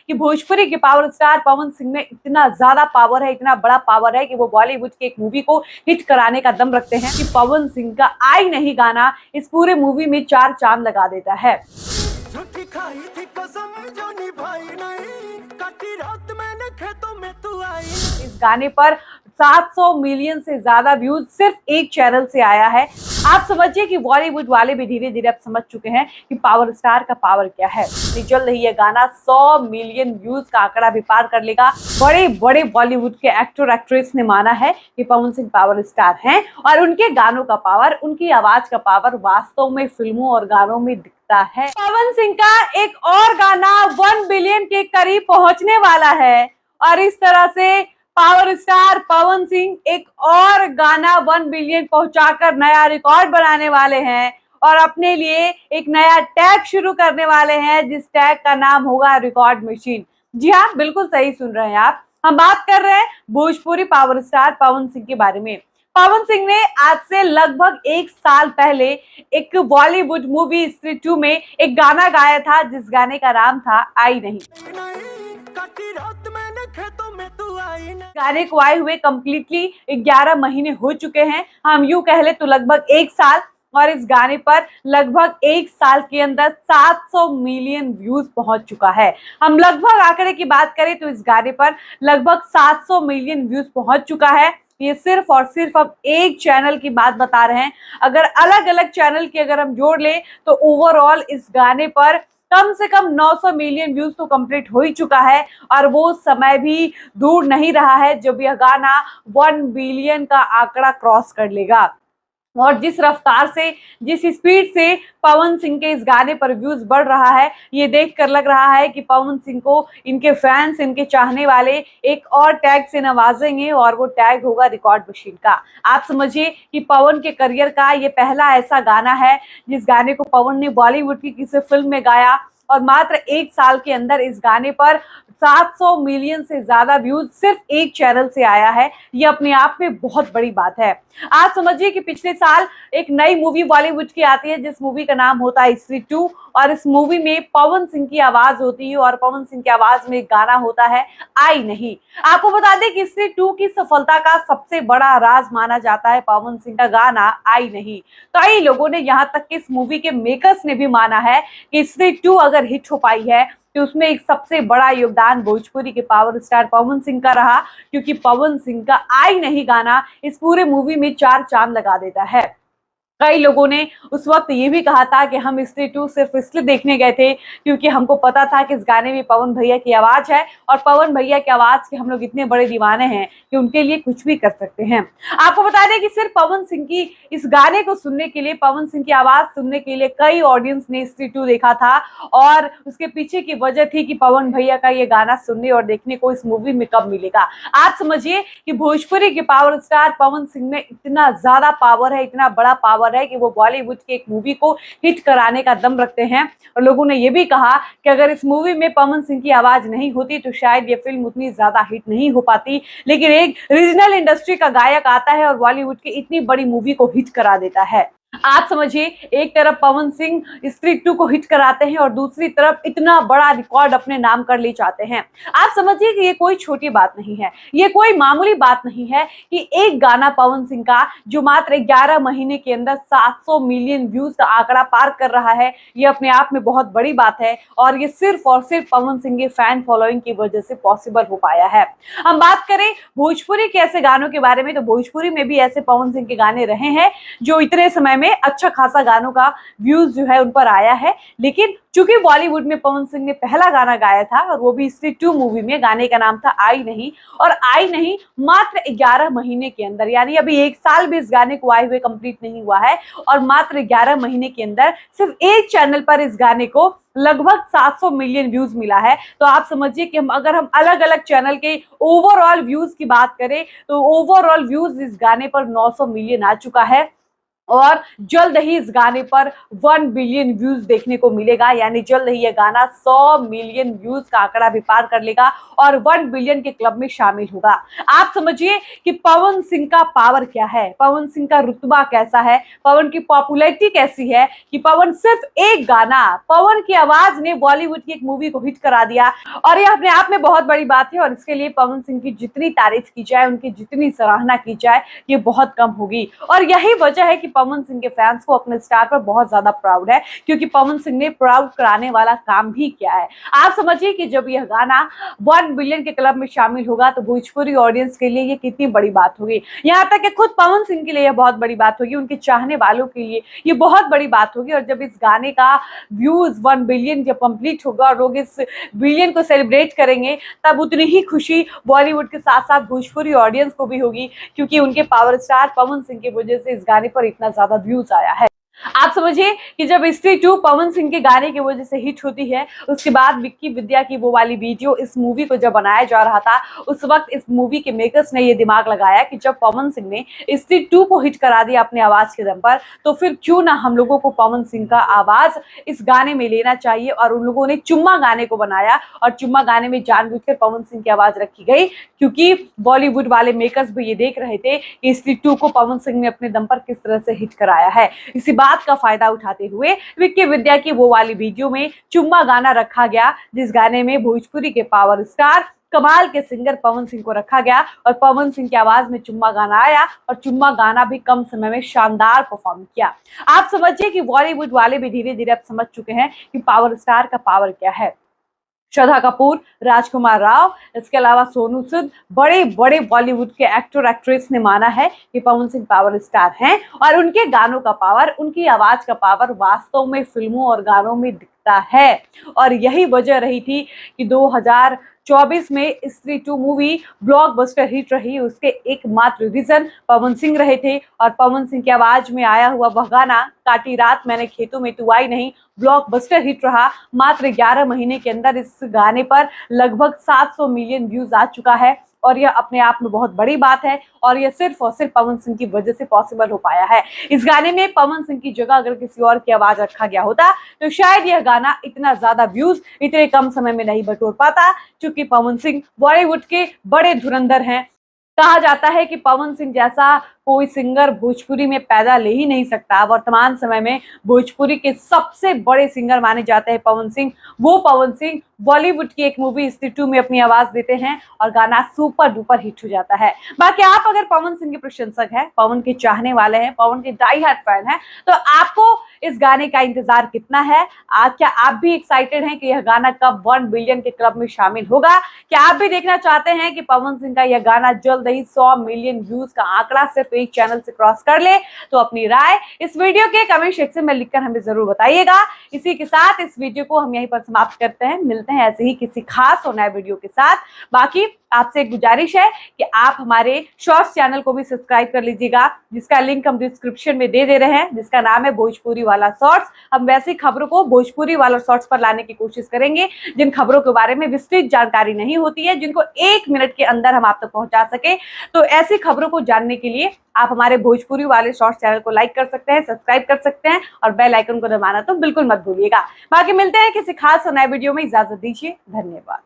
कि भोजपुरी के power star Pawan Singh में इतना ज्यादा पावर है, इतना बड़ा पावर है कि वो बॉलीवुड की एक मूवी को हिट कराने का दम रखते हैं कि पवन सिंह का आई नहीं गाना इस पूरे मूवी में चार चांद लगा देता है। झूठी खाई थी कसम जो निभाई नहीं, काटी रात मैंने खेतों में तू आई। इस गाने पर 700 मिलियन से ज्यादा व्यूज सिर्फ एक चैनल से आया है। आप समझिए कि बॉलीवुड वाले भी धीरे धीरे अब समझ चुके हैं कि पावर स्टार का पावर क्या है। जल्द ही यह गाना 100 मिलियन व्यूज का आंकड़ा भी पार कर लेगा। बड़े बड़े बॉलीवुड के एक्टर एक्ट्रेस ने माना है कि पवन सिंह पावर स्टार हैं और उनके गानों का पावर, उनकी आवाज का पावर वास्तव में फिल्मों और गानों में दिखता है। पवन सिंह का एक और गाना 1 बिलियन के करीब पहुंचने वाला है और इस तरह से पावर स्टार पवन सिंह एक और गाना 1 बिलियन पहुंचाकर नया रिकॉर्ड बनाने वाले हैं और अपने लिए एक नया टैग शुरू करने वाले हैं, जिस टैग का नाम होगा रिकॉर्ड मशीन। जी हाँ, बिल्कुल सही सुन रहे हैं आप। हम बात कर रहे हैं भोजपुरी पावर स्टार पवन सिंह के बारे में। पवन सिंह ने आज से लगभग 1 साल पहले एक बॉलीवुड मूवी स्त्री 2 में एक गाना गाया था, जिस गाने का नाम था आई नहीं। गाने को आए हुए कंप्लीटली 11 महीने हो चुके हैं, हम यूं कह ले तो लगभग 1 साल। और इस गाने पर लगभग 1 साल के अंदर 700 मिलियन व्यूज पहुंच चुका है। हम लगभग आंकड़े की बात करें तो इस गाने पर लगभग 700 मिलियन व्यूज पहुंच चुका है। ये सिर्फ और सिर्फ अब एक चैनल की बात बता रहे हैं। अगर अलग अलग चैनल की अगर हम जोड़ ले तो ओवरऑल इस गाने पर कम से कम 900 मिलियन व्यूज तो कंप्लीट हो ही चुका है और वो समय भी दूर नहीं रहा है जब यह गाना 1 बिलियन का आंकड़ा क्रॉस कर लेगा। और जिस रफ्तार से, जिस स्पीड से पवन सिंह के इस गाने पर व्यूज बढ़ रहा है, ये देखकर लग रहा है कि पवन सिंह को इनके फैंस, इनके चाहने वाले एक और टैग से नवाजेंगे और वो टैग होगा रिकॉर्ड मशीन का। आप समझिए कि पवन के करियर का ये पहला ऐसा गाना है जिस गाने को पवन ने बॉलीवुड की किसी फिल्म में गाया और मात्र 1 साल के अंदर इस गाने पर 700 मिलियन से ज्यादा व्यूज सिर्फ एक चैनल से आया है। ये अपने आप में बहुत बड़ी बात है। आप समझिए कि पिछले साल एक नई मूवी बॉलीवुड की आती है जिस मूवी का नाम होता है स्त्री 2 और इस मूवी में पवन सिंह की आवाज होती है और पवन सिंह की आवाज में एक गाना होता है आई नहीं। आपको बता दें कि स्त्री 2 की सफलता का सबसे बड़ा राज माना जाता है पवन सिंह का गाना आई नहीं। कई लोगों ने, यहाँ तक कि इस मूवी के मेकर्स ने भी माना है कि स्त्री 2 अगर हिट हो पाई है तो उसमें एक सबसे बड़ा योगदान भोजपुरी के पावर स्टार पवन सिंह का रहा, क्योंकि पवन सिंह का आई नहीं गाना इस पूरे मूवी में चार चांद लगा देता है। कई लोगों ने उस वक्त ये भी कहा था कि हम स्त्री 2 सिर्फ इसलिए देखने गए थे क्योंकि हमको पता था कि इस गाने में पवन भैया की आवाज है और पवन भैया की आवाज के हम लोग इतने बड़े दीवाने हैं कि उनके लिए कुछ भी कर सकते हैं। आपको बता दें कि सिर्फ पवन सिंह की इस गाने को सुनने के लिए, पवन सिंह की आवाज सुनने के लिए कई ऑडियंस ने स्त्री 2 देखा था और उसके पीछे की वजह थी कि पवन भैया का ये गाना सुनने और देखने को इस मूवी में कब मिलेगा। आप समझिए कि भोजपुरी के पावर स्टार पवन सिंह में इतना ज्यादा पावर है, इतना बड़ा पावर है कि वो बॉलीवुड की एक मूवी को हिट कराने का दम रखते हैं। और लोगों ने ये भी कहा कि अगर इस मूवी में पवन सिंह की आवाज नहीं होती तो शायद ये फिल्म उतनी ज्यादा हिट नहीं हो पाती, लेकिन एक रीजनल इंडस्ट्री का गायक आता है और बॉलीवुड की इतनी बड़ी मूवी को हिट करा देता है। आप समझिए, एक तरफ पवन सिंह स्त्री 2 को हिट कराते हैं और दूसरी तरफ इतना बड़ा रिकॉर्ड अपने नाम कर ले जाते हैं। आप समझिए कि ये कोई छोटी बात नहीं है, ये कोई मामूली बात नहीं है कि एक गाना पवन सिंह का जो मात्र 11 महीने के अंदर 700 मिलियन व्यूज का आंकड़ा पार कर रहा है, ये अपने आप में बहुत बड़ी बात है और ये सिर्फ और सिर्फ पवन सिंह के फैन फॉलोइंग की वजह से पॉसिबल हो पाया है। हम बात करें भोजपुरी के ऐसे गानों के बारे में तो भोजपुरी में भी ऐसे पवन सिंह के गाने रहे हैं जो इतने समय में अच्छा खासा गानों का व्यूज जो है उन पर आया है, लेकिन चूंकि बॉलीवुड में पवन सिंह ने पहला गाना गाया था और वो भी स्त्री 2 मूवी में, गाने का नाम था आई नहीं। और आई नहीं मात्र 11 महीने के अंदर, यानी अभी 1 साल भी इस गाने को आए हुए कंप्लीट नहीं हुआ है और मात्र 11 महीने के अंदर सिर्फ एक चैनल पर इस गाने को लगभग 700 मिलियन व्यूज मिला है। तो आप समझिए कि अगर हम अलग अलग चैनल के ओवरऑल व्यूज की बात करें तो ओवरऑल व्यूज इस गाने पर 900 मिलियन आ चुका है। और जल्द ही इस गाने पर 1 बिलियन व्यूज देखने को मिलेगा, यानी जल्द ही यह गाना 100 मिलियन व्यूज का आंकड़ा भी पार कर लेगा और 1 बिलियन के क्लब में शामिल होगा। आप समझिए कि पवन सिंह का पावर क्या है, पवन सिंह का रुतबा कैसा है, पवन की पॉपुलैरिटी कैसी है कि पवन सिर्फ एक गाना, पवन की आवाज ने बॉलीवुड की एक मूवी को हिट करा दिया। और यह अपने आप में बहुत बड़ी बात है और इसके लिए पवन सिंह की जितनी तारीफ की जाए, उनकी जितनी सराहना की जाए, ये बहुत कम होगी। और यही वजह है कि पवन सिंह के फैंस को अपने स्टार पर बहुत ज्यादा प्राउड है, क्योंकि पवन सिंह ने प्राउड कराने वाला काम भी किया है। आप समझिए कि जब यह गाना 1 बिलियन के क्लब में शामिल होगा तो भोजपुरी ऑडियंस के लिए ये कितनी बड़ी बात होगी। यहाँ तक कि खुद पवन सिंह के लिए यह बहुत बड़ी बात होगी, उनके चाहने वालों के लिए ये बहुत बड़ी बात होगी। और जब इस गाने का व्यूज 1 बिलियन जब कंप्लीट होगा और लोग इस बिलियन को सेलिब्रेट करेंगे, तब उतनी ही खुशी बॉलीवुड के साथ साथ भोजपुरी ऑडियंस को भी होगी, क्योंकि उनके पावर स्टार पवन सिंह की वजह से इस गाने पर इतना ज्यादा व्यूज आया है। आप समझिए कि जब स्त्री 2 पवन सिंह के गाने की वजह से हिट होती है, उसके बाद विक्की विद्या की वो वाली वीडियो इस मूवी को जब बनाया जा रहा था, उस वक्त इस मूवी के मेकर्स ने ये दिमाग लगाया कि जब पवन सिंह ने स्त्री 2 को हिट करा दिया अपने आवाज के दम पर, तो फिर क्यों ना हम लोगों को पवन सिंह का आवाज इस गाने में लेना चाहिए। और उन लोगों ने चुम्मा गाने को बनाया और चुम्मा गाने में जानबूझकर पवन सिंह की आवाज रखी गई, क्योंकि बॉलीवुड वाले मेकर्स भी ये देख रहे थे कि स्त्री 2 को पवन सिंह ने अपने दम पर किस तरह से हिट कराया है। इसी बात का फायदा उठाते हुए विक्की विद्या की वो वाली वीडियो में चुम्मा गाना रखा गया, जिस गाने में भोजपुरी के पावर स्टार कमाल के सिंगर पवन सिंह को रखा गया और पवन सिंह की आवाज में चुम्मा गाना आया और चुम्मा गाना भी कम समय में शानदार परफॉर्म किया। आप समझिए कि बॉलीवुड वाले भी धीरे धीरे अब समझ चुके हैं कि पावर स्टार का पावर क्या है। श्रद्धा कपूर, राजकुमार राव, इसके अलावा सोनू सूद, बड़े बड़े बॉलीवुड के एक्टर एक्ट्रेस ने माना है कि पवन सिंह पावर स्टार हैं और उनके गानों का पावर, उनकी आवाज का पावर वास्तव में फिल्मों और गानों में दिखता है। और यही वजह रही थी कि 2024 में स्त्री 2 मूवी ब्लॉकबस्टर हिट रही। उसके एकमात्र रीजन पवन सिंह रहे थे और पवन सिंह की आवाज में आया हुआ वह गाना काटी रात मैंने खेतों में तू आई नहीं ब्लॉकबस्टर हिट रहा। मात्र 11 महीने के अंदर इस गाने पर लगभग 700 मिलियन व्यूज आ चुका है और यह अपने आप में बहुत बड़ी बात है और यह सिर्फ और सिर्फ पवन सिंह की वजह से पॉसिबल हो पाया है। इस गाने में पवन सिंह की जगह अगर किसी और की आवाज रखा गया होता तो शायद यह गाना इतना ज्यादा व्यूज इतने कम समय में नहीं बटोर पाता, क्योंकि पवन सिंह बॉलीवुड के बड़े धुरंधर हैं। कहा जाता है कि पवन सिंह जैसा कोई सिंगर भोजपुरी में पैदा ले ही नहीं सकता। वर्तमान समय में भोजपुरी के सबसे बड़े सिंगर माने जाते हैं पवन सिंह। वो पवन सिंह बॉलीवुड की एक मूवी स्त्री 2 में अपनी आवाज देते हैं और गाना सुपर डुपर हिट हो जाता है। बाकी आप अगर पवन सिंह के प्रशंसक हैं, पवन के चाहने वाले हैं, पवन के डाई हार्ट फैन हैं, तो आपको इस गाने का इंतजार कितना है? क्या आप भी एक्साइटेड हैं कि यह गाना कब 1 बिलियन के क्लब में शामिल होगा? क्या आप भी देखना चाहते हैं कि पवन सिंह का यह गाना जल्द ही 100 मिलियन व्यूज का आंकड़ा सिर्फ एक चैनल से क्रॉस कर ले? तो अपनी राय इस वीडियो के कमेंट सेक्शन में लिखकर हमें जरूर बताइएगा। इसी के साथ इस वीडियो को हम यहीं पर समाप्त करते हैं। मिलते हैं ऐसे ही किसी खास और नए वीडियो के साथ। बाकी आपसे एक गुजारिश है कि आप हमारे शॉर्ट्स चैनल को भी सब्सक्राइब कर लीजिएगा, जिसका लिंक हम डिस्क्रिप्शन में दे रहे हैं, जिसका नाम है भोजपुरी वाला शॉर्ट्स। हम वैसी खबरों को भोजपुरी वाला शॉर्ट्स पर लाने की कोशिश करेंगे जिन खबरों के बारे में विस्तृत जानकारी नहीं होती है, जिनको 1 मिनट के अंदर हम आप तक पहुंचा सके। तो ऐसी खबरों को जानने के लिए आप हमारे भोजपुरी वाले शॉर्ट्स चैनल को लाइक कर सकते हैं, सब्सक्राइब कर सकते हैं और बेल आइकन को दबाना तो बिल्कुल मत भूलिएगा। बाकी मिलते हैं किसी खास और नए वीडियो में। इजाजत दीजिए, धन्यवाद।